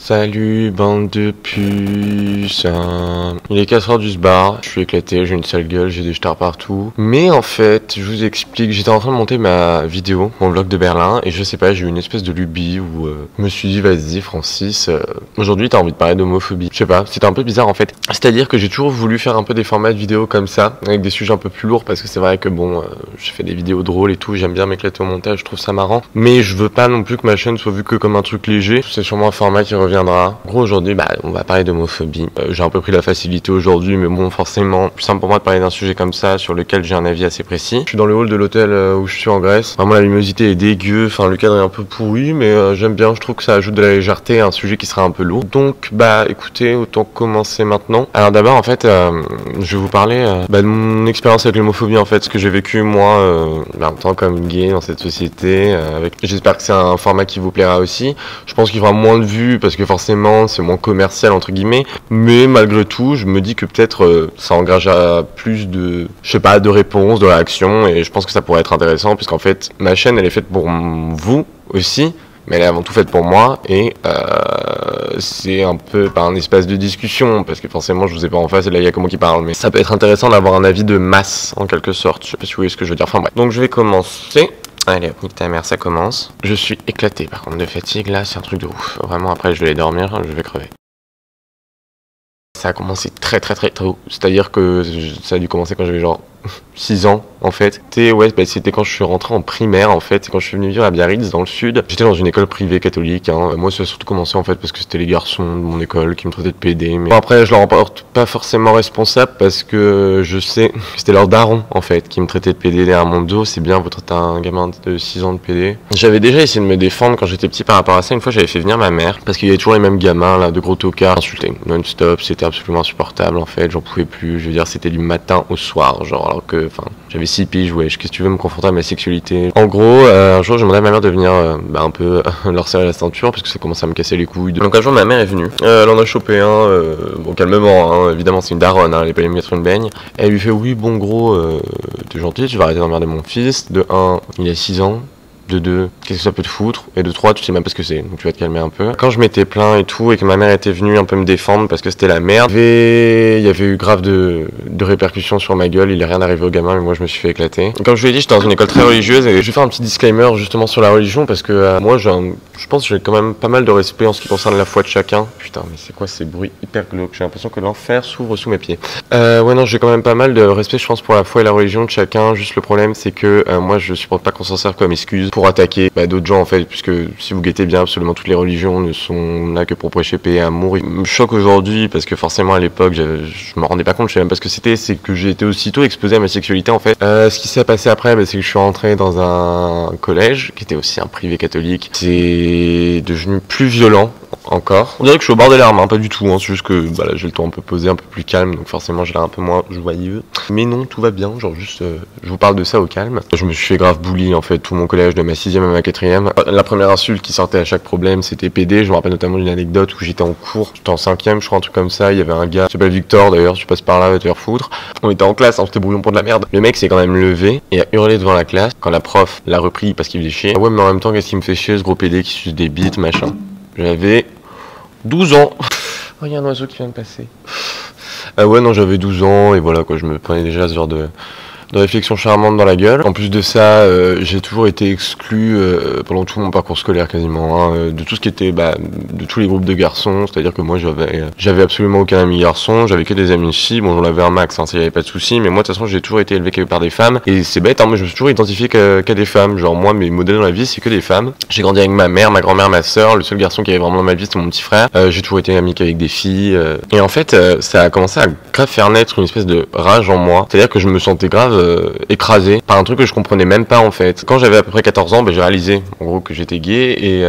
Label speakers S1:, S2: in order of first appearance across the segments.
S1: Salut bande de puces. Il est 4h du bar, je suis éclaté, j'ai une sale gueule, j'ai des stars partout. Mais en fait, je vous explique, j'étais en train de monter ma vidéo, mon vlog de Berlin, et je sais pas, j'ai eu une espèce de lubie où je me suis dit vas-y Francis, aujourd'hui t'as envie de parler d'homophobie. Je sais pas, c'était un peu bizarre en fait. C'est-à-dire que j'ai toujours voulu faire un peu des formats de vidéos comme ça, avec des sujets un peu plus lourds, parce que c'est vrai que bon, je fais des vidéos drôles et tout, j'aime bien m'éclater au montage, je trouve ça marrant. Mais je veux pas non plus que ma chaîne soit vue que comme un truc léger, c'est sûrement un format qui reviendra. En gros aujourd'hui on va parler d'homophobie. J'ai un peu pris la facilité aujourd'hui, mais bon forcément plus simple pour moi de parler d'un sujet comme ça sur lequel j'ai un avis assez précis. Je suis dans le hall de l'hôtel où je suis en Grèce. Vraiment la luminosité est dégueu, enfin le cadre est un peu pourri, mais j'aime bien, je trouve que ça ajoute de la légèreté à un sujet qui sera un peu lourd. Donc bah écoutez, autant commencer maintenant. Alors d'abord en fait je vais vous parler de mon expérience avec l'homophobie en fait, ce que j'ai vécu moi en tant qu'homme gay dans cette société. J'espère que c'est un format qui vous plaira aussi. Je pense qu'il fera moins de vues parce que forcément c'est moins commercial entre guillemets, mais malgré tout je me dis que peut-être ça engagera plus de, je sais pas, de réponses, de réactions, et je pense que ça pourrait être intéressant puisqu'en fait ma chaîne elle est faite pour vous aussi, mais elle est avant tout faite pour moi, et c'est un peu par un espace de discussion, parce que forcément je vous ai pas en face et là il y a que moi qui parle, mais ça peut être intéressant d'avoir un avis de masse en quelque sorte, je sais pas si vous voyez ce que je veux dire, enfin bref. Donc je vais commencer. Allez hop, nique ta mère, ça commence. Je suis éclaté par contre de fatigue là, c'est un truc de ouf. Vraiment après je vais aller dormir, je vais crever. Ça a commencé très tôt, c'est-à-dire que ça a dû commencer quand j'avais genre 6 ans en fait. C'était quand je suis rentré en primaire en fait, quand je suis venu vivre à Biarritz dans le sud. J'étais dans une école privée catholique, Moi ça a surtout commencé en fait parce que c'était les garçons de mon école qui me traitaient de PD, mais bon, après je leur en porte pas forcément responsable parce que je sais que c'était leur daron en fait qui me traitait de PD derrière mon dos. C'est bien, vous traitez un gamin de 6 ans de PD. J'avais déjà essayé de me défendre quand j'étais petit par rapport à ça. Une fois j'avais fait venir ma mère parce qu'il y avait toujours les mêmes gamins là de gros tocards insultés non-stop, c'était absolument insupportable en fait, j'en pouvais plus. Je veux dire, c'était du matin au soir, genre, alors que enfin j'avais 6 piges, ouais, qu'est-ce que tu veux, me confronter à ma sexualité. En gros, un jour j'ai demandé à ma mère de venir un peu leur serrer la ceinture parce que ça commençait à me casser les couilles. Donc un jour ma mère est venue, elle en a chopé un, bon calmement, évidemment c'est une daronne, elle est pas allée me mettre une baigne. Elle lui fait oui bon gros, t'es gentil, tu vas arrêter d'emmerder mon fils, de 1 il a 6 ans. De 2, qu'est-ce que ça peut te foutre? Et de 3, tu sais même pas ce que c'est, donc tu vas te calmer un peu. Quand je m'étais plaint et tout, et que ma mère était venue un peu me défendre parce que c'était la merde, il y avait eu grave de répercussions sur ma gueule, il est rien arrivé au gamin, mais moi je me suis fait éclater. Et comme je vous l'ai dit, j'étais dans une école très religieuse, et je vais faire un petit disclaimer justement sur la religion, parce que moi je pense que j'ai quand même pas mal de respect en ce qui concerne la foi de chacun. Putain, mais c'est quoi ces bruits hyper glauques? J'ai l'impression que l'enfer s'ouvre sous mes pieds. Ouais non, j'ai quand même pas mal de respect, je pense, pour la foi et la religion de chacun. Juste le problème, c'est que moi je supporte pas qu'on s'en serve comme excuse pour attaquer d'autres gens en fait, puisque si vous guettez bien, absolument toutes les religions ne sont là que pour prêcher paix et amour. Il me choque aujourd'hui parce que forcément à l'époque je me rendais pas compte, je sais même pas ce que c'était, c'est que j'ai été aussitôt exposé à ma sexualité en fait. Ce qui s'est passé après, c'est que je suis rentré dans un collège qui était aussi un privé catholique. C'est devenu plus violent encore. On dirait que je suis au bord des larmes, pas du tout, c'est juste que là j'ai le ton un peu posé, un peu plus calme, donc forcément j'ai l'air un peu moins joyeux. Mais non, tout va bien, genre juste je vous parle de ça au calme. Je me suis fait grave bully en fait, tout mon collège de ma 6e à ma 4e. La première insulte qui sortait à chaque problème c'était PD. Je me rappelle notamment d'une anecdote où j'étais en cours, j'étais en 5e je crois, un truc comme ça, il y avait un gars qui s'appelle Victor d'ailleurs, tu passes par là, va te faire foutre. On était en classe, c'était brouillon pour de la merde. Le mec s'est quand même levé et a hurlé devant la classe quand la prof l'a repris parce qu'il faisait chier. Ah ouais, mais en même temps qu'est-ce qui me fait chier, ce gros PD qui suce des bites machin. J'avais 12 ans. Oh, il y a un oiseau qui vient de passer. Ouais, non, j'avais 12 ans, et voilà, quoi, je me prenais déjà ce genre de réflexion charmante dans la gueule. En plus de ça, j'ai toujours été exclu pendant tout mon parcours scolaire quasiment, de tout ce qui était de tous les groupes de garçons, c'est-à-dire que moi j'avais absolument aucun ami garçon, j'avais que des amis filles, bon j'en avais un max, ça y avait pas de souci, mais moi de toute façon j'ai toujours été élevé que par des femmes, et c'est bête, moi je me suis toujours identifié qu'à des femmes, genre moi mes modèles dans la vie c'est que des femmes. J'ai grandi avec ma mère, ma grand-mère, ma soeur, le seul garçon qui avait vraiment dans ma vie c'était mon petit frère, j'ai toujours été ami qu'avec des filles, et en fait ça a commencé à grave faire naître une espèce de rage en moi, c'est-à-dire que je me sentais grave écrasé par un truc que je comprenais même pas en fait. Quand j'avais à peu près 14 ans, j'ai réalisé en gros que j'étais gay, et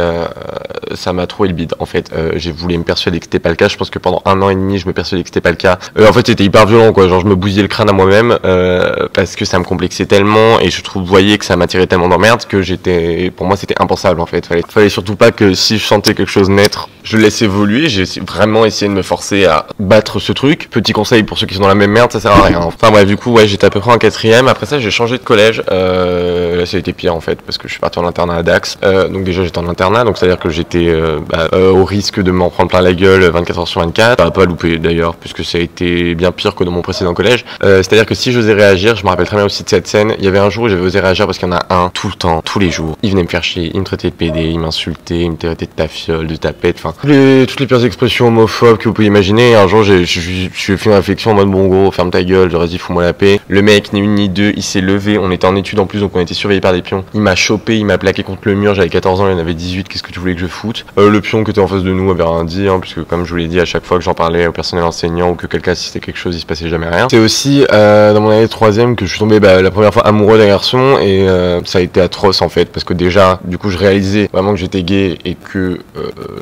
S1: ça m'a trouvé le bide en fait. J'ai voulu me persuader que c'était pas le cas. Je pense que pendant 1 an et demi je me persuadais que c'était pas le cas. En fait c'était hyper violent quoi, genre je me bousillais le crâne à moi-même parce que ça me complexait tellement, et je voyais que ça m'attirait tellement d'emmerde que pour moi c'était impensable en fait. Fallait surtout pas que si je sentais quelque chose naître, je le laisse évoluer. J'ai vraiment essayé de me forcer à battre ce truc. Petit conseil pour ceux qui sont dans la même merde, ça sert à rien. Enfin bref, du coup ouais, j'étais à peu près en 4 4ème. Après ça, j'ai changé de collège. Là, ça a été pire en fait, parce que je suis parti en internat à Dax. Donc déjà, j'étais en internat, donc c'est-à-dire que j'étais au risque de m'en prendre plein la gueule 24 heures sur 24. Pas loupé d'ailleurs, puisque ça a été bien pire que dans mon précédent collège. C'est-à-dire que si j'osais réagir, je me rappelle très bien aussi de cette scène. Il y avait un jour où j'avais osé réagir parce qu'il y en a un tout le temps, tous les jours. Il venait me faire chier, il me traitait de PD, il m'insultait, il me traitait de tafiole, de tapette, enfin toutes les pires expressions homophobes que vous pouvez imaginer. Et un jour, je suis fait une réflexion en mode bon gros, ferme ta gueule, j'aurais dit fous-moi la paix. Le mec, ni une ni deux, il s'est levé, on était en études en plus, donc on était surveillés par des pions. Il m'a chopé, il m'a plaqué contre le mur, j'avais 14 ans, il en avait 18, qu'est-ce que tu voulais que je foute? Le pion qui était en face de nous avait rien dit, hein, puisque comme je vous l'ai dit, à chaque fois que j'en parlais au personnel enseignant ou que quelqu'un assistait quelque chose, il se passait jamais rien. C'est aussi dans mon année de 3ème que je suis tombé la première fois amoureux d'un garçon, et ça a été atroce en fait, parce que déjà, du coup, je réalisais vraiment que j'étais gay et que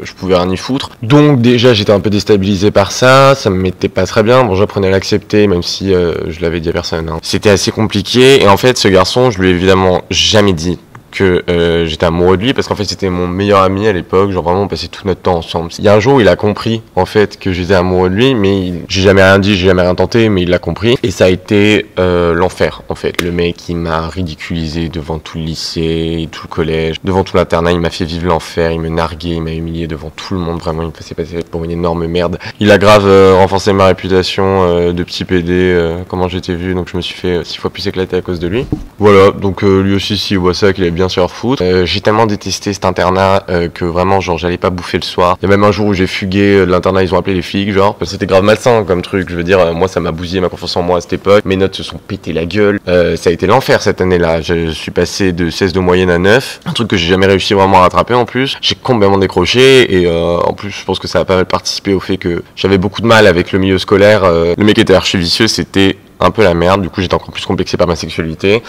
S1: je pouvais rien y foutre. Donc déjà, j'étais un peu déstabilisé par ça me mettait pas très bien. Bon, j'apprenais à l'accepter, même si je l'avais dit à personne, hein. C'était assez compliqué, et en fait, ce garçon, je lui ai évidemment jamais dit que j'étais amoureux de lui, parce qu'en fait c'était mon meilleur ami à l'époque, genre vraiment on passait tout notre temps ensemble. Il y a un jour où il a compris en fait que j'étais amoureux de lui, mais j'ai jamais rien dit, j'ai jamais rien tenté, mais il l'a compris, et ça a été l'enfer en fait. Le mec il m'a ridiculisé devant tout le lycée, tout le collège, devant tout l'internat, il m'a fait vivre l'enfer, il me narguait, il m'a humilié devant tout le monde, vraiment il me faisait passer pour une énorme merde. Il a grave renforcé ma réputation de petit PD, comment j'étais vu, donc je me suis fait 6 fois plus éclater à cause de lui. Voilà, donc lui aussi s'il voit ça, qu'il avait bien se faire foutre. J'ai tellement détesté cet internat que vraiment genre j'allais pas bouffer le soir. Il y a même un jour où j'ai fugué de l'internat, ils ont appelé les flics, genre parce que c'était grave malsain comme truc. Je veux dire, moi ça m'a bousillé ma confiance en moi à cette époque. Mes notes se sont pété la gueule. Ça a été l'enfer cette année-là. Je suis passé de 16 de moyenne à 9, un truc que j'ai jamais réussi vraiment à rattraper en plus. J'ai complètement décroché, et en plus je pense que ça a pas mal participé au fait que j'avais beaucoup de mal avec le milieu scolaire. Le mec était archi vicieux, c'était un peu la merde, du coup j'étais encore plus complexé par ma sexualité.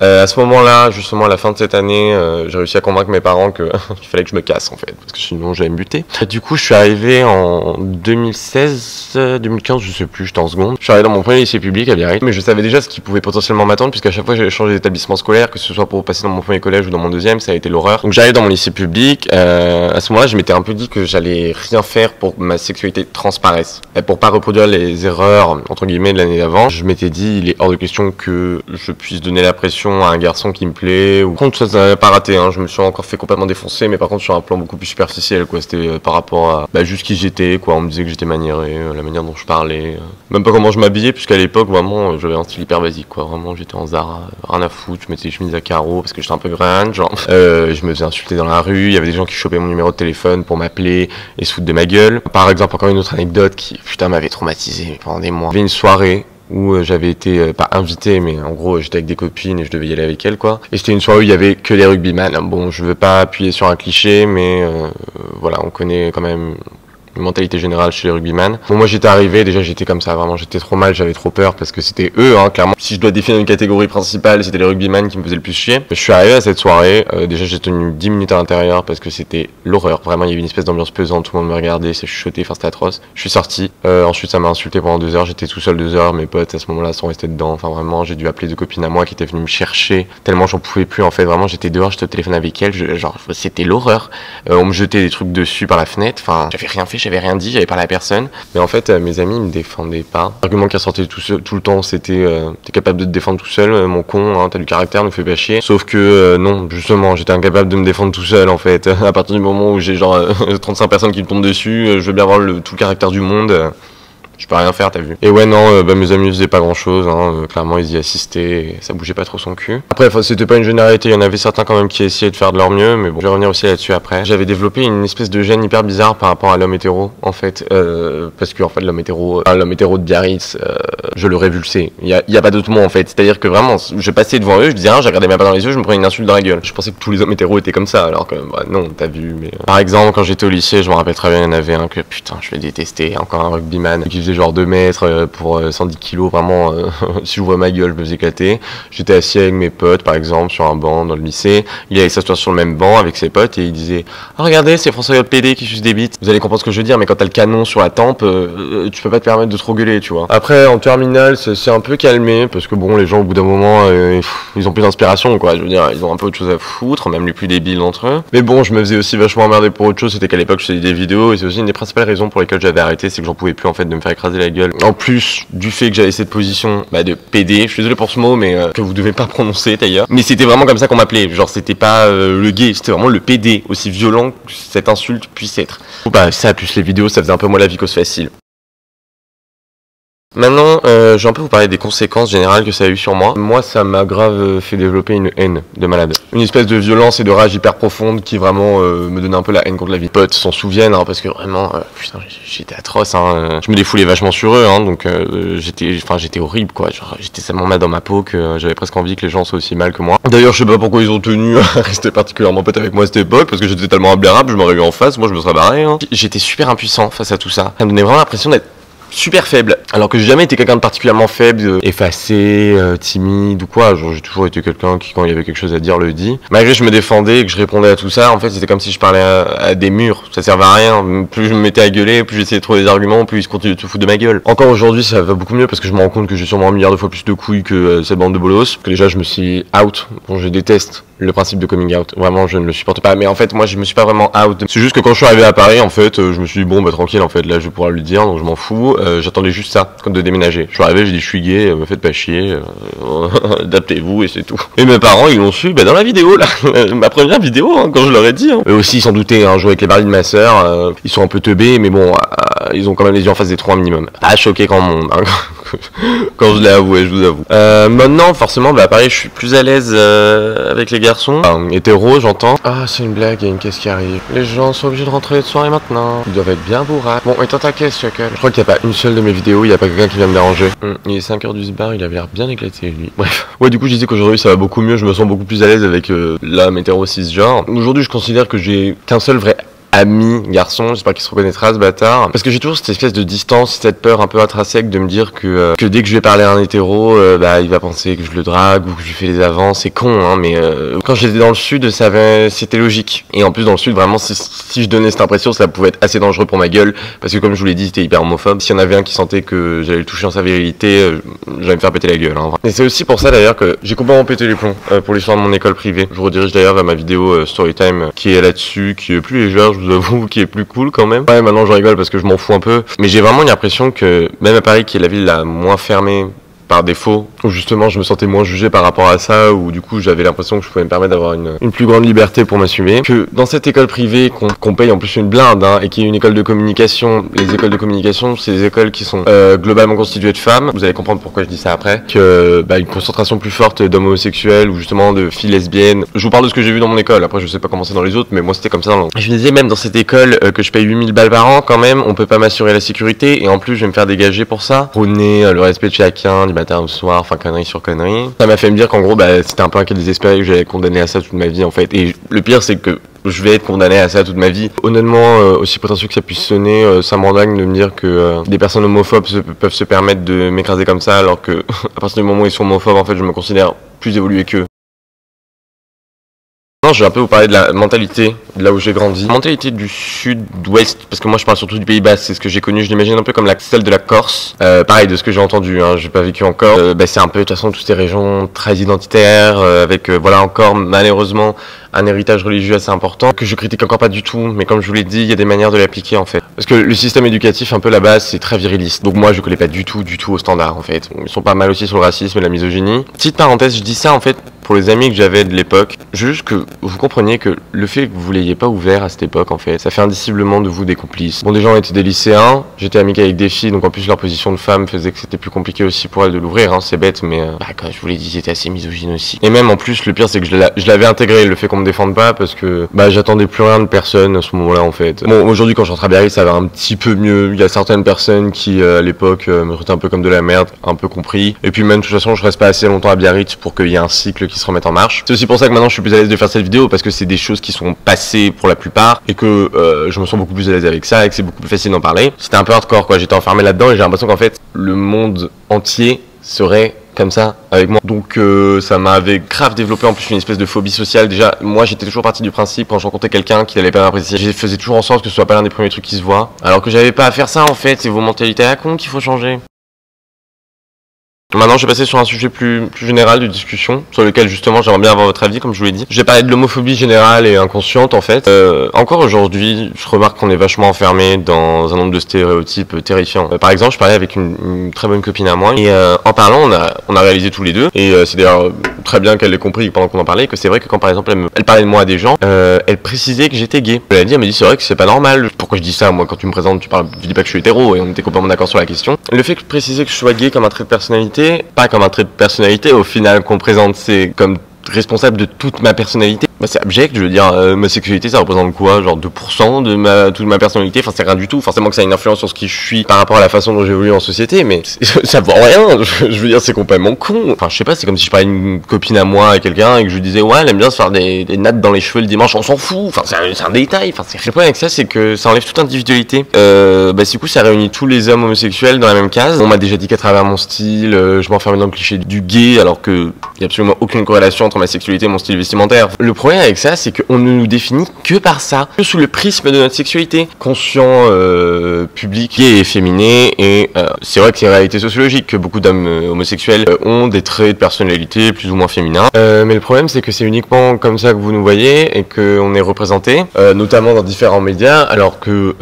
S1: À ce moment-là, justement à la fin de cette année, j'ai réussi à convaincre mes parents que il fallait que je me casse en fait, parce que sinon j'allais me buter. Du coup je suis arrivé en 2016, 2015, je sais plus, j'étais en seconde. Je suis arrivé dans mon premier lycée public à Biarritz, mais je savais déjà ce qui pouvait potentiellement m'attendre, puisqu'à chaque fois j'allais changer d'établissement scolaire, que ce soit pour passer dans mon premier collège ou dans mon deuxième, ça a été l'horreur. Donc j'arrive dans mon lycée public, à ce moment-là je m'étais un peu dit que j'allais rien faire pour que ma sexualité transparaisse, et pour pas reproduire les erreurs entre guillemets de l'année d'avant. Je m'étais dit, il est hors de question que je puisse donner la pression à un garçon qui me plaît. Ou... Par contre, ça n'a pas raté, hein. Je me suis encore fait complètement défoncer, mais par contre sur un plan beaucoup plus superficiel, quoi. C'était par rapport à juste qui j'étais, quoi. On me disait que j'étais maniéré, la manière dont je parlais, même pas comment je m'habillais, puisqu'à l'époque vraiment j'avais un style hyper basique, quoi. Vraiment j'étais en Zara, rien à foutre. Je mettais des chemises à carreaux parce que j'étais un peu grunge, genre. Je me faisais insulter dans la rue. Il y avait des gens qui chopaient mon numéro de téléphone pour m'appeler et se foutre de ma gueule. Par exemple, encore une autre anecdote qui putain m'avait traumatisé pendant des mois. Il y avait une soirée où j'avais été pas invité, mais en gros j'étais avec des copines et je devais y aller avec elles, quoi. Et c'était une soirée où il y avait que les rugbyman. Bon, je veux pas appuyer sur un cliché, mais voilà, on connaît quand même une mentalité générale chez les rugbyman. Bon, moi j'étais arrivé, déjà j'étais comme ça, vraiment j'étais trop mal, j'avais trop peur parce que c'était eux, hein, clairement. Si je dois définir une catégorie principale, c'était les rugbyman qui me faisaient le plus chier. Je suis arrivé à cette soirée, déjà j'ai tenu 10 minutes à l'intérieur parce que c'était l'horreur. Vraiment, il y avait une espèce d'ambiance pesante, tout le monde me regardait, c'est chuchoté, enfin c'était atroce. Je suis sorti, ensuite ça m'a insulté pendant 2 heures, j'étais tout seul 2 heures, mes potes à ce moment-là sont restés dedans. Enfin vraiment, j'ai dû appeler 2 copines à moi qui étaient venues me chercher, tellement j'en pouvais plus en fait. Vraiment, j'étais dehors, j'étais au téléphone avec elles, genre c'était l'horreur. On me jetait des trucs dessus par la fenêtre, enfin j'avais rien fait, j'avais rien dit, j'avais parlé à personne. Mais en fait, mes amis ils me défendaient pas. L'argument qui ressortait tout le temps, c'était t'es capable de te défendre tout seul, mon con, hein, t'as du caractère, nous fais pas chier. Sauf que non, justement, j'étais incapable de me défendre tout seul en fait. À partir du moment où j'ai genre 35 personnes qui me tombent dessus, je veux bien avoir tout le caractère du monde. Je peux rien faire, t'as vu. Et ouais, non, mes amis faisaient pas grand chose, hein. Clairement ils y assistaient, et ça bougeait pas trop son cul. Après, c'était pas une généralité, il y en avait certains quand même qui essayaient de faire de leur mieux, mais bon, je vais revenir aussi là-dessus après. J'avais développé une espèce de gêne hyper bizarre par rapport à l'homme hétéro, en fait, parce que en fait l'homme hétéro de Biarritz, je le révulsais. Il y a pas d'autre mot en fait, c'est-à-dire que vraiment, je passais devant eux, je disais rien, je regardais même pas dans les yeux, je me prenais une insulte dans la gueule. Je pensais que tous les hommes hétéros étaient comme ça, alors que bah, non, t'as vu. Mais par exemple, quand j'étais au lycée, je me rappelle très bien, il y en avait un que putain, je le détestais, encore un rugbyman qui faisait genre 2 mètres. Pour 110 kilos, vraiment, si je vois ma gueule, je me faisais éclater. J'étais assis avec mes potes, par exemple, sur un banc dans le lycée. Il allait s'asseoir sur le même banc avec ses potes et il disait ah, regardez, c'est François Hollande PD qui suce des bites. Vous allez comprendre ce que je veux dire, mais quand t'as le canon sur la tempe, tu peux pas te permettre de trop gueuler, tu vois. Après, en terminale, c'est un peu calmé parce que bon, les gens, au bout d'un moment, ils ont plus d'inspiration, quoi. Je veux dire, ils ont un peu autre chose à foutre, même les plus débiles d'entre eux. Mais bon, je me faisais aussi vachement emmerder pour autre chose. C'était qu'à l'époque, je faisais des vidéos et c'est aussi une des principales raisons pour lesquelles j'avais arrêté, c'est que j'en pouvais plus en fait de me faire écrasé la gueule. En plus du fait que j'avais cette position de PD, je suis désolé pour ce mot, mais que vous devez pas prononcer d'ailleurs. Mais c'était vraiment comme ça qu'on m'appelait. Genre c'était pas le gay, c'était vraiment le PD, aussi violent que cette insulte puisse être. Ça plus les vidéos, ça faisait un peu moins la vicose facile. Maintenant, je vais un peu vous parler des conséquences générales que ça a eu sur moi. Moi, ça m'a grave fait développer une haine de malade. Une espèce de violence et de rage hyper profonde qui vraiment me donnait un peu la haine contre la vie. Les potes s'en souviennent, parce que vraiment, putain, j'étais atroce, Je me défoulais vachement sur eux, donc j'étais horrible, quoi. Genre, j'étais tellement mal dans ma peau que j'avais presque envie que les gens soient aussi mal que moi. D'ailleurs, je sais pas pourquoi ils ont tenu à rester particulièrement potes avec moi à cette époque, parce que j'étais tellement imblairable, je m'aurais eu en face, moi je me serais barré, J'étais super impuissant face à tout ça. Ça me donnait vraiment l'impression d'être super faible, alors que j'ai jamais été quelqu'un de particulièrement faible, effacé, timide ou quoi. Genre j'ai toujours été quelqu'un qui, quand il y avait quelque chose à dire, le dit. Malgré que je me défendais et que je répondais à tout ça, en fait c'était comme si je parlais à des murs, ça servait à rien. Plus je me mettais à gueuler, plus j'essayais de trouver des arguments, plus ils se continuaient de se foutre de ma gueule. Encore aujourd'hui ça va beaucoup mieux parce que je me rends compte que j'ai sûrement un milliard de fois plus de couilles que cette bande de bolos, que déjà je me suis out. Bon, je déteste le principe de coming out, vraiment je ne le supporte pas, mais en fait moi je me suis pas vraiment out. C'est juste que quand je suis arrivé à Paris, en fait je me suis dit bon tranquille, en fait là je vais pouvoir lui dire, donc je m'en fous. J'attendais juste ça, comme de déménager. Je suis arrivé, j'ai dit je suis gay, me faites pas chier, adaptez-vous et c'est tout. Et mes parents ils l'ont su dans la vidéo là, ma première vidéo quand je leur ai dit. Eux aussi ils s'en doutaient, je jouais avec les barils de ma sœur, ils sont un peu teubés mais bon, ils ont quand même les yeux en face des trous un minimum. Pas choqué quand monde, quand je l'ai avoué, je vous avoue. Maintenant forcément à Paris je suis plus à l'aise avec les garçons. Hétéro j'entends. Ah c'est une blague, il y a une caisse qui arrive. Les gens sont obligés de rentrer de soirée maintenant. Ils doivent être bien bourrats. Bon, étant ta caisse, Chuckle. Je crois qu'il n'y a pas une seule de mes vidéos, il n'y a pas quelqu'un qui vient me déranger. Il est 5h du bar, il avait l'air bien éclaté lui. Bref. Ouais, du coup je disais qu'aujourd'hui ça va beaucoup mieux, je me sens beaucoup plus à l'aise avec l'homme hétéro cisgenre. Aujourd'hui je considère que j'ai qu'un seul vrai ami garçon, j'espère qu'il se reconnaîtra ce bâtard, parce que j'ai toujours cette espèce de distance, cette peur un peu intrinsèque de me dire que dès que je vais parler à un hétéro, il va penser que je le drague ou que je lui fais des avances. C'est con, mais quand j'étais dans le sud, c'était logique. Et en plus dans le sud, vraiment, si je donnais cette impression, ça pouvait être assez dangereux pour ma gueule, parce que comme je vous l'ai dit, c'était hyper homophobe. S'il y en avait un qui sentait que j'allais le toucher dans sa virilité, j'allais me faire péter la gueule. Et c'est aussi pour ça d'ailleurs que j'ai complètement pété les plombs pour l'histoire de mon école privée. Je vous redirige d'ailleurs vers ma vidéo Storytime qui est là-dessus, qui est plus légère, je vous avoue, qui est plus cool quand même. Ouais, maintenant je rigole parce que je m'en fous un peu, mais j'ai vraiment l'impression que même à Paris, qui est la ville la moins fermée par défaut, où justement je me sentais moins jugé par rapport à ça, où du coup j'avais l'impression que je pouvais me permettre d'avoir une plus grande liberté pour m'assumer, que dans cette école privée qu'on paye en plus une blinde, et qui est une école de communication. Les écoles de communication, c'est des écoles qui sont globalement constituées de femmes. Vous allez comprendre pourquoi je dis ça après. Que une concentration plus forte d'hommes homosexuels ou justement de filles lesbiennes. Je vous parle de ce que j'ai vu dans mon école, après je sais pas comment c'est dans les autres, mais moi c'était comme ça. Je me disais même dans cette école que je paye 8000 balles par an quand même, on peut pas m'assurer la sécurité, et en plus je vais me faire dégager pour ça. Prôner le respect de chacun, du matin au soir, enfin connerie sur connerie. Ça m'a fait me dire qu'en gros c'était un peu un cas désespéré, que j'allais être condamné à ça toute ma vie en fait. Et le pire c'est que je vais être condamné à ça toute ma vie. Honnêtement, aussi prétentieux que ça puisse sonner, ça m'endagne de me dire que des personnes homophobes peuvent se permettre de m'écraser comme ça, alors que à partir du moment où ils sont homophobes, en fait je me considère plus évolué qu'eux. Non, je vais un peu vous parler de la mentalité de là où j'ai grandi. La mentalité du sud-ouest, parce que moi je parle surtout du Pays Basque, c'est ce que j'ai connu, je l'imagine un peu comme celle de la Corse. Pareil, de ce que j'ai entendu, j'ai pas vécu encore. C'est un peu de toute façon toutes ces régions très identitaires, avec voilà encore malheureusement un héritage religieux assez important, que je critique encore pas du tout, mais comme je vous l'ai dit, il y a des manières de l'appliquer en fait. Parce que le système éducatif un peu là-bas, c'est très viriliste. Donc moi je connais pas du tout au standard en fait. Ils sont pas mal aussi sur le racisme et la misogynie. Petite parenthèse, je dis ça en fait pour les amis que j'avais de l'époque, juste que vous compreniez que le fait que vous l'ayez pas ouvert à cette époque en fait, ça fait indiciblement de vous des complices. Bon, des gens étaient des lycéens, j'étais amique avec des filles, donc en plus leur position de femme faisait que c'était plus compliqué aussi pour elles de l'ouvrir, c'est bête, mais comme je vous l'ai dit, c'était assez misogyne aussi. Et même en plus, le pire c'est que je l'avais intégré, le fait qu'on me défende pas, parce que j'attendais plus rien de personne à ce moment-là en fait. Bon, aujourd'hui quand je rentre à Biarritz, ça va un petit peu mieux. Il y a certaines personnes qui à l'époque me traitaient un peu comme de la merde, un peu compris. Et puis même de toute façon, je reste pas assez longtemps à Biarritz pour qu'il y ait un cycle qui se remette en marche. C'est aussi pour ça que maintenant je suis plus à l'aise de faire cette vidéo, parce que c'est des choses qui sont passées pour la plupart et que je me sens beaucoup plus à l'aise avec ça et que c'est beaucoup plus facile d'en parler. C'était un peu hardcore quoi, j'étais enfermé là-dedans et j'ai l'impression qu'en fait le monde entier serait comme ça avec moi. Donc ça m'avait grave développé en plus une espèce de phobie sociale. Déjà moi j'étais toujours parti du principe quand je rencontrais quelqu'un qui n'allait pas m'apprécier, je faisais toujours en sorte que ce soit pas l'un des premiers trucs qui se voient, alors que j'avais pas à faire ça en fait. C'est vos mentalités à con qu'il faut changer. Maintenant, je vais passer sur un sujet plus général de discussion, sur lequel justement j'aimerais bien avoir votre avis, comme je vous l'ai dit. Je vais parler de l'homophobie générale et inconsciente en fait. Encore aujourd'hui, je remarque qu'on est vachement enfermé dans un nombre de stéréotypes terrifiants. Par exemple, je parlais avec une très bonne copine à moi, et en parlant, on a réalisé tous les deux, et c'est d'ailleurs très bien qu'elle l'ait compris pendant qu'on en parlait, que c'est vrai que quand par exemple elle parlait de moi à des gens, elle précisait que j'étais gay. Elle m'a dit c'est vrai que c'est pas normal. Pourquoi je dis ça? Moi, quand tu me présentes, tu dis pas que je suis hétéro, et on était complètement d'accord sur la question. Le fait que préciser que je sois gay comme un trait de personnalité, pas comme un trait de personnalité, au final qu'on présente c'est comme responsable de toute ma personnalité, bah c'est abject, je veux dire, ma sexualité ça représente quoi, genre 2% de toute ma personnalité, enfin c'est rien du tout, forcément que ça a une influence sur ce qui je suis par rapport à la façon dont j'évolue en société, mais ça vaut rien, je veux dire c'est complètement con, enfin je sais pas, c'est comme si je parlais d'une copine à moi, à quelqu'un, et que je lui disais ouais elle aime bien se faire des nattes dans les cheveux le dimanche, on s'en fout, enfin c'est un détail, enfin le problème avec ça c'est que ça enlève toute individualité, bah du coup ça réunit tous les hommes homosexuels dans la même case, on m'a déjà dit qu'à travers mon style, je m'enferme dans le cliché du gay, alors que y a absolument aucune corrélation entre ma sexualité et mon style vestimentaire. Le problème avec ça, c'est qu'on ne nous définit que par ça, que sous le prisme de notre sexualité. Conscient, public, gay et féminin, et c'est vrai que c'est une réalité sociologique, que beaucoup d'hommes homosexuels ont des traits de personnalité plus ou moins féminins. Mais le problème, c'est que c'est uniquement comme ça que vous nous voyez, et qu'on est représenté, notamment dans différents médias, alors que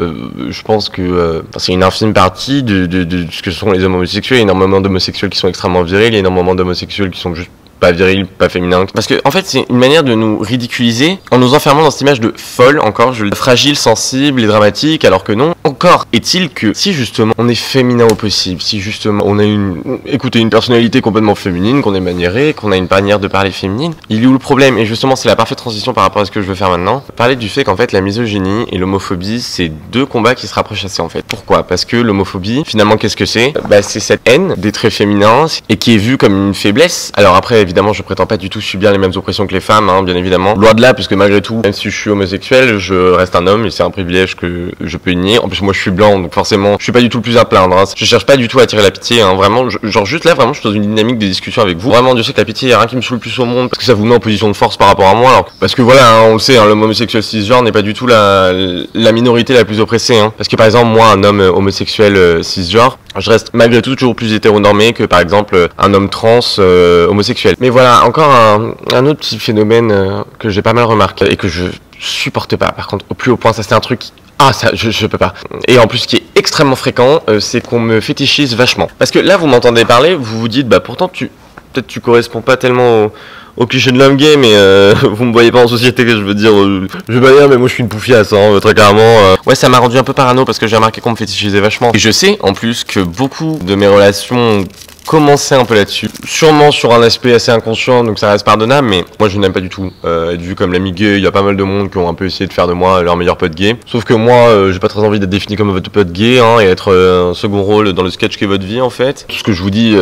S1: je pense que c'est une infime partie de ce que sont les hommes homosexuels. Il y a énormément d'homosexuels qui sont extrêmement virils, il y a énormément d'homosexuels qui sont juste pas viril, pas féminin. Parce que, en fait, c'est une manière de nous ridiculiser en nous enfermant dans cette image de folle, encore, fragile, sensible et dramatique, alors que non. Encore est-il que si justement on est féminin au possible, si justement on a une personnalité complètement féminine, qu'on est maniéré, qu'on a une manière de parler féminine, il est où le problème? Et justement, c'est la parfaite transition par rapport à ce que je veux faire maintenant. Parler du fait qu'en fait, la misogynie et l'homophobie, c'est deux combats qui se rapprochent assez en fait. Pourquoi? Parce que l'homophobie, finalement, qu'est-ce que c'est? Bah, c'est cette haine des traits féminins et qui est vue comme une faiblesse. Alors après, évidemment, je prétends pas du tout subir les mêmes oppressions que les femmes, hein, bien évidemment. Loin de là, puisque malgré tout, même si je suis homosexuel, je reste un homme et c'est un privilège que je peux nier. En plus, moi, je suis blanc, donc forcément, je suis pas du tout le plus à plaindre. Hein. Je cherche pas du tout à attirer la pitié, hein, vraiment. Genre juste là, vraiment, je suis dans une dynamique de discussion avec vous. Vraiment, Dieu sait que la pitié, y a rien qui me saoule plus au monde, parce que ça vous met en position de force par rapport à moi. Alors, parce que voilà, hein, on le sait, hein, l'homme homosexuel cisgenre n'est pas du tout la minorité la plus oppressée. Hein. Parce que par exemple, moi, un homme homosexuel cisgenre, je reste malgré tout toujours plus hétéronormé que par exemple un homme trans homosexuel. Mais voilà, encore un autre petit phénomène que j'ai pas mal remarqué et que je supporte pas. Par contre, au plus haut point, ça c'est un truc... Ah ça, je peux pas. Et en plus, ce qui est extrêmement fréquent, c'est qu'on me fétichise vachement. Parce que là, vous m'entendez parler, vous vous dites, bah pourtant peut-être tu corresponds pas tellement au cliché de l'homme gay, mais vous me voyez pas en société, que je veux dire, je vais pas dire, mais moi je suis une poufiasse, hein, très clairement. Ouais, ça m'a rendu un peu parano parce que j'ai remarqué qu'on me fétichisait vachement. Et je sais, en plus, que beaucoup de mes relations commencer un peu là-dessus, sûrement sur un aspect assez inconscient, donc ça reste pardonnable, mais moi je n'aime pas du tout être vu comme l'ami gay. Il y a pas mal de monde qui ont un peu essayé de faire de moi leur meilleur pote gay, sauf que moi j'ai pas très envie d'être défini comme votre pote gay, hein, et être un second rôle dans le sketch qui est votre vie en fait. Tout ce que je vous dis,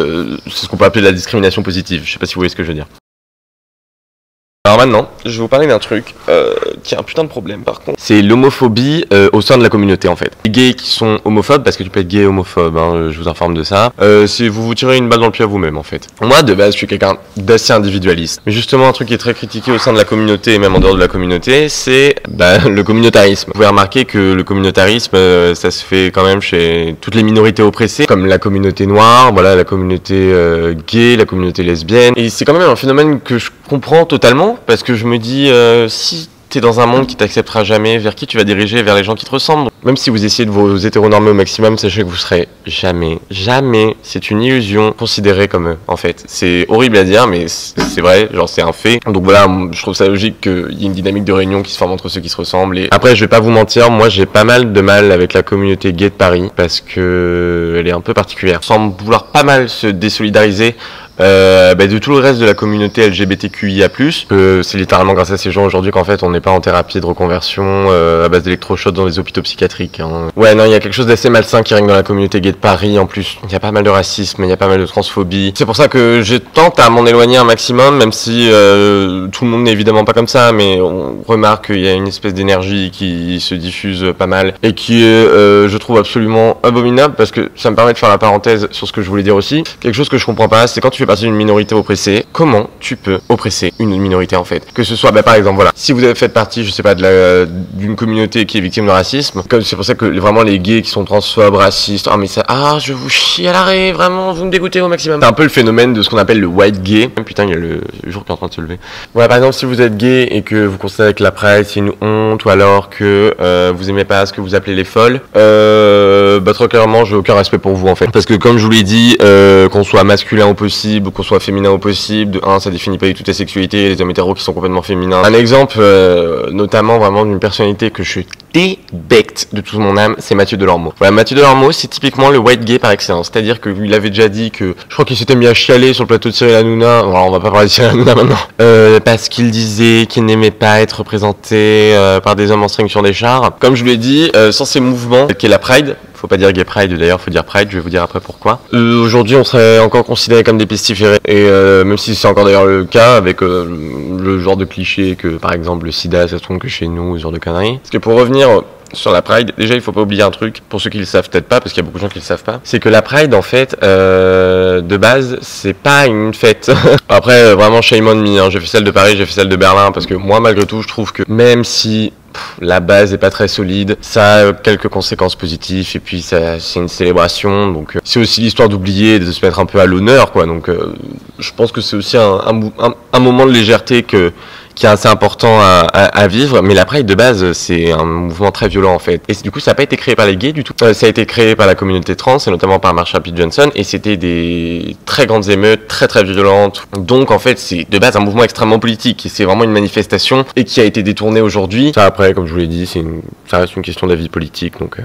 S1: c'est ce qu'on peut appeler de la discrimination positive. Je sais pas si vous voyez ce que je veux dire. Alors maintenant, je vais vous parler d'un truc qui a un putain de problème par contre. C'est l'homophobie au sein de la communauté en fait. Les gays qui sont homophobes, parce que tu peux être gay et homophobe, hein, je vous informe de ça, c'est vous tirez une balle dans le pied à vous-même en fait. Moi de base je suis quelqu'un d'assez individualiste. Mais justement un truc qui est très critiqué au sein de la communauté et même en dehors de la communauté, c'est le communautarisme. Vous pouvez remarquer que le communautarisme ça se fait quand même chez toutes les minorités oppressées, comme la communauté noire, voilà, la communauté gay, la communauté lesbienne. Et c'est quand même un phénomène que je comprends totalement. Parce que je me dis, si t'es dans un monde qui t'acceptera jamais, vers qui tu vas diriger? Vers les gens qui te ressemblent. Même si vous essayez de vous hétéronormer au maximum, sachez que vous serez jamais, c'est une illusion, considérée comme eux, en fait. C'est horrible à dire, mais c'est vrai, genre c'est un fait. Donc voilà, je trouve ça logique qu'il y ait une dynamique de réunion qui se forme entre ceux qui se ressemblent. Et après, je vais pas vous mentir, moi j'ai pas mal de mal avec la communauté gay de Paris, parce que elle est un peu particulière. Sans vouloir pas mal se désolidariser de tout le reste de la communauté LGBTQIA+, c'est littéralement grâce à ces gens aujourd'hui qu'en fait on n'est pas en thérapie de reconversion à base d'électrochocs dans les hôpitaux psychiatriques, hein. Ouais non, il y a quelque chose d'assez malsain qui règne dans la communauté gay de Paris en plus. Il y a pas mal de racisme, il y a pas mal de transphobie. C'est pour ça que je tente à m'en éloigner un maximum, même si tout le monde n'est évidemment pas comme ça, mais on remarque qu'il y a une espèce d'énergie qui se diffuse pas mal et qui est je trouve absolument abominable, parce que ça me permet de faire la parenthèse sur ce que je voulais dire aussi. Quelque chose que je comprends pas, c'est quand tu fais fais partie d'une minorité oppressée, comment tu peux oppresser une minorité en fait? Que ce soit, par exemple, voilà, si vous avez fait partie, je sais pas, d'une communauté qui est victime de racisme, comme c'est pour ça que vraiment les gays qui sont transphobes, racistes, mais ça, je vous chie à l'arrêt, vraiment, vous me dégoûtez au maximum. C'est un peu le phénomène de ce qu'on appelle le white gay. Putain, il y a le jour qui est en train de se lever. Voilà, par exemple, si vous êtes gay et que vous considérez que la Pride c'est une honte, ou alors que vous aimez pas ce que vous appelez les folles, très clairement, j'ai aucun respect pour vous en fait. Parce que comme je vous l'ai dit, qu'on soit masculin au possible, ou qu'on soit féminin au possible, de un, ça définit pas du tout ta sexualité, les hommes hétéros qui sont complètement féminins. Un exemple, notamment vraiment d'une personnalité que je débecte de toute mon âme, c'est Mathieu Delormeau. Voilà, Mathieu Delormeau, c'est typiquement le white gay par excellence. C'est-à-dire qu'il avait déjà dit que, je crois qu'il s'était mis à chialer sur le plateau de Cyril Hanouna. Alors, on va pas parler de Cyril Hanouna maintenant. Parce qu'il disait qu'il n'aimait pas être représenté par des hommes en string sur des chars. Comme je vous l'ai dit, sans ces mouvements, qu'est la Pride, faut pas dire gay pride d'ailleurs, faut dire pride, je vais vous dire après pourquoi. Aujourd'hui on serait encore considérés comme des pestiférés, et même si c'est encore d'ailleurs le cas avec le genre de cliché que par exemple le sida ça se trouve que chez nous, ce genre de conneries. Parce que pour revenir sur la Pride, déjà il faut pas oublier un truc, pour ceux qui le savent peut-être pas, parce qu'il y a beaucoup de gens qui le savent pas, c'est que la Pride en fait, de base, c'est pas une fête. Après vraiment shame on me, hein. J'ai fait celle de Paris, j'ai fait celle de Berlin, parce que moi malgré tout je trouve que même si la base est pas très solide, ça a quelques conséquences positives, et puis c'est une célébration, donc c'est aussi l'histoire d'oublier, de se mettre un peu à l'honneur, quoi. Donc je pense que c'est aussi un moment de légèreté qui est assez important à vivre, mais la Pride de base c'est un mouvement très violent en fait, et du coup ça n'a pas été créé par les gays du tout, ça a été créé par la communauté trans et notamment par Marsha P. Johnson, et c'était des très grandes émeutes, très très violentes, donc en fait c'est de base un mouvement extrêmement politique, et c'est vraiment une manifestation, et qui a été détournée aujourd'hui. Ça après, comme je vous l'ai dit, ça reste une question d'avis politique, donc...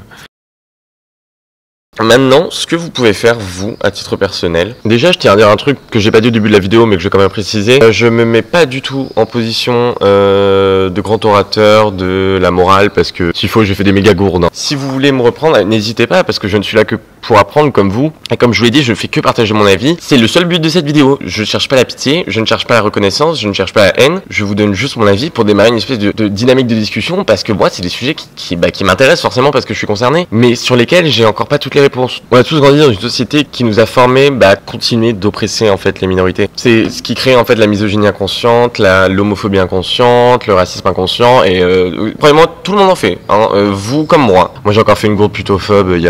S1: Maintenant, ce que vous pouvez faire, vous, à titre personnel, déjà je tiens à dire un truc que j'ai pas dit au début de la vidéo mais que je vais quand même préciser, je me mets pas du tout en position de grand orateur de la morale, parce que s'il faut j'ai fait des méga gourdes. Si vous voulez me reprendre, n'hésitez pas, parce que je ne suis là que pour apprendre comme vous, et comme je vous l'ai dit, je ne fais que partager mon avis, c'est le seul but de cette vidéo. Je ne cherche pas la pitié, je ne cherche pas la reconnaissance, je ne cherche pas la haine, je vous donne juste mon avis pour démarrer une espèce de dynamique de discussion, parce que moi c'est des sujets qui m'intéressent forcément parce que je suis concerné, mais sur lesquels j'ai encore pas toutes les réponses. On a tous grandi dans une société qui nous a formés à continuer d'oppresser en fait les minorités. C'est ce qui crée en fait la misogynie inconsciente, l'homophobie inconsciente, le racisme inconscient, et probablement tout le monde en fait, hein, vous comme moi. Moi j'ai encore fait une gourde plutophobe il y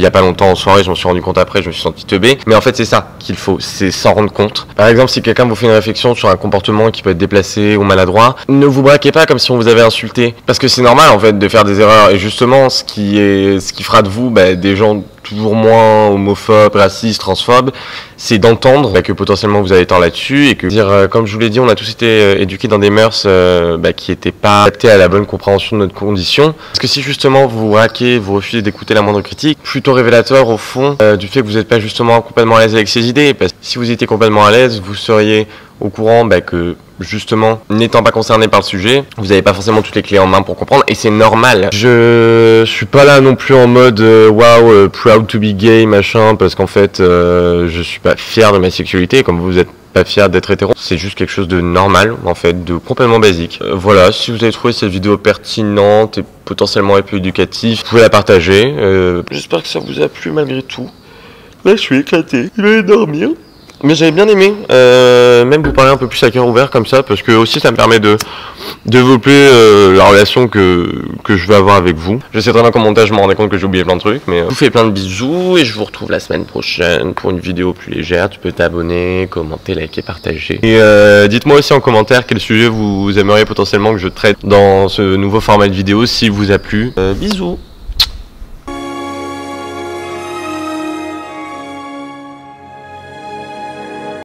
S1: a pas longtemps en soirée, je m'en suis rendu compte après, je me suis senti teubé, mais en fait c'est ça qu'il faut, c'est s'en rendre compte. Par exemple, si quelqu'un vous fait une réflexion sur un comportement qui peut être déplacé ou maladroit, ne vous braquez pas comme si on vous avait insulté, parce que c'est normal en fait de faire des erreurs, et justement ce qui fera de vous des gens toujours moins homophobes, racistes, transphobes, c'est d'entendre que potentiellement vous avez tort là-dessus, et que comme je vous l'ai dit, on a tous été éduqués dans des mœurs qui n'étaient pas adaptées à la bonne compréhension de notre condition. Parce que si justement vous vous braquez, vous refusez d'écouter la moindre critique, plutôt révélateur au fond du fait que vous n'êtes pas justement complètement à l'aise avec ces idées, parce que si vous étiez complètement à l'aise, vous seriez au courant que justement, n'étant pas concerné par le sujet, vous n'avez pas forcément toutes les clés en main pour comprendre, et c'est normal. Je suis pas là non plus en mode wow, proud to be gay, machin, parce qu'en fait, je suis pas fier de ma sexualité, comme vous êtes pas fier d'être hétéro. C'est juste quelque chose de normal, en fait, de complètement basique. Voilà, si vous avez trouvé cette vidéo pertinente et potentiellement un peu éducative, vous pouvez la partager. J'espère que ça vous a plu malgré tout. Là, je suis éclaté, je vais dormir. Mais j'avais bien aimé, même vous parler un peu plus à cœur ouvert comme ça, parce que aussi ça me permet de développer la relation que je vais avoir avec vous. Je sais très bien qu'en montage je me rendais compte que j'ai oublié plein de trucs, mais je vous fais plein de bisous, et je vous retrouve la semaine prochaine pour une vidéo plus légère. Tu peux t'abonner, commenter, liker, partager. Et dites-moi aussi en commentaire quel sujet vous aimeriez potentiellement que je traite dans ce nouveau format de vidéo, s'il vous a plu. Bisous.